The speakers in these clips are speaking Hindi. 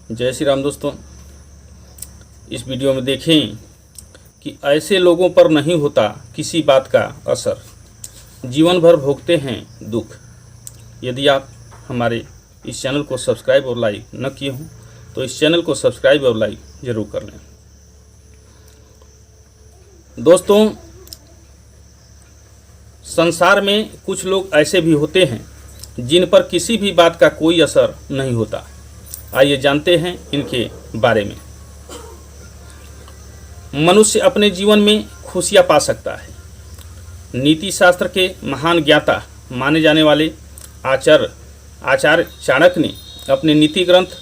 जय श्री राम दोस्तों। इस वीडियो में देखें कि ऐसे लोगों पर नहीं होता किसी बात का असर, जीवन भर भोगते हैं दुख। यदि आप हमारे इस चैनल को सब्सक्राइब और लाइक न किए हों तो इस चैनल को सब्सक्राइब और लाइक ज़रूर कर लें। दोस्तों, संसार में कुछ लोग ऐसे भी होते हैं जिन पर किसी भी बात का कोई असर नहीं होता। आइए जानते हैं इनके बारे में। मनुष्य अपने जीवन में खुशियाँ पा सकता है। नीति शास्त्र के महान ज्ञाता माने जाने वाले आचार्य चाणक्य ने अपने नीति ग्रंथ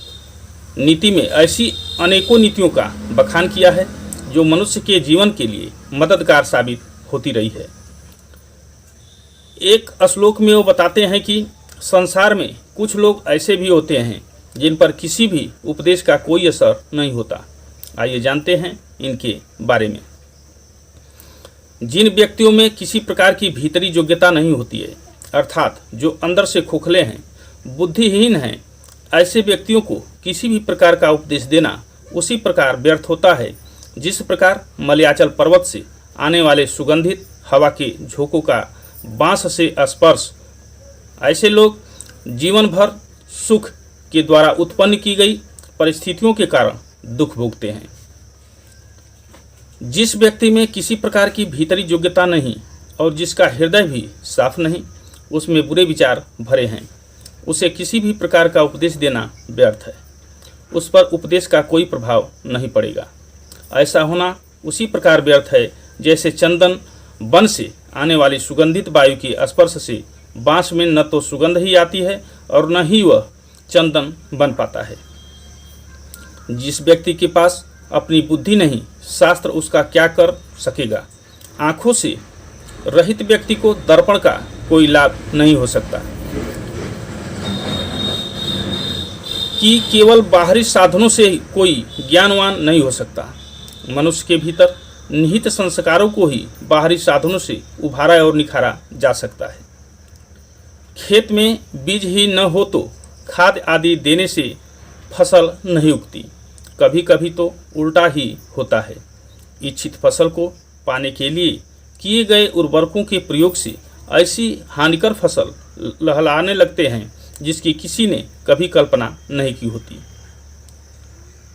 नीति में ऐसी अनेकों नीतियों का बखान किया है जो मनुष्य के जीवन के लिए मददगार साबित होती रही है। एक श्लोक में वो बताते हैं कि संसार में कुछ लोग ऐसे भी होते हैं जिन पर किसी भी उपदेश का कोई असर नहीं होता। आइए जानते हैं इनके बारे में। जिन व्यक्तियों में किसी प्रकार की भीतरी योग्यता नहीं होती है, अर्थात जो अंदर से खोखले हैं, बुद्धिहीन हैं, ऐसे व्यक्तियों को किसी भी प्रकार का उपदेश देना उसी प्रकार व्यर्थ होता है जिस प्रकार मलयाचल पर्वत से आने वाले सुगंधित हवा के झोंकों का बांस से स्पर्श। ऐसे लोग जीवन भर सुख के द्वारा उत्पन्न की गई परिस्थितियों के कारण दुख भोगते हैं। जिस व्यक्ति में किसी प्रकार की भीतरी योग्यता नहीं और जिसका हृदय भी साफ नहीं, उसमें बुरे विचार भरे हैं, उसे किसी भी प्रकार का उपदेश देना व्यर्थ है। उस पर उपदेश का कोई प्रभाव नहीं पड़ेगा। ऐसा होना उसी प्रकार व्यर्थ है जैसे चंदन वन से आने वाली सुगंधित वायु के स्पर्श से बांस में न तो सुगंध ही आती है और न ही वह चंदन बन पाता है। जिस व्यक्ति के पास अपनी बुद्धि नहीं, शास्त्र उसका क्या कर सकेगा। आंखों से रहित व्यक्ति को दर्पण का कोई लाभ नहीं हो सकता कि केवल बाहरी साधनों से कोई ज्ञानवान नहीं हो सकता। मनुष्य के भीतर निहित संस्कारों को ही बाहरी साधनों से उभारा और निखारा जा सकता है। खेत में बीज ही न हो तो खाद आदि देने से फसल नहीं उगती। कभी कभी तो उल्टा ही होता है। इच्छित फसल को पाने के लिए किए गए उर्वरकों के प्रयोग से ऐसी हानिकर फसल लहलाने लगते हैं जिसकी किसी ने कभी कल्पना नहीं की होती।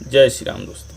जय श्री राम दोस्तों।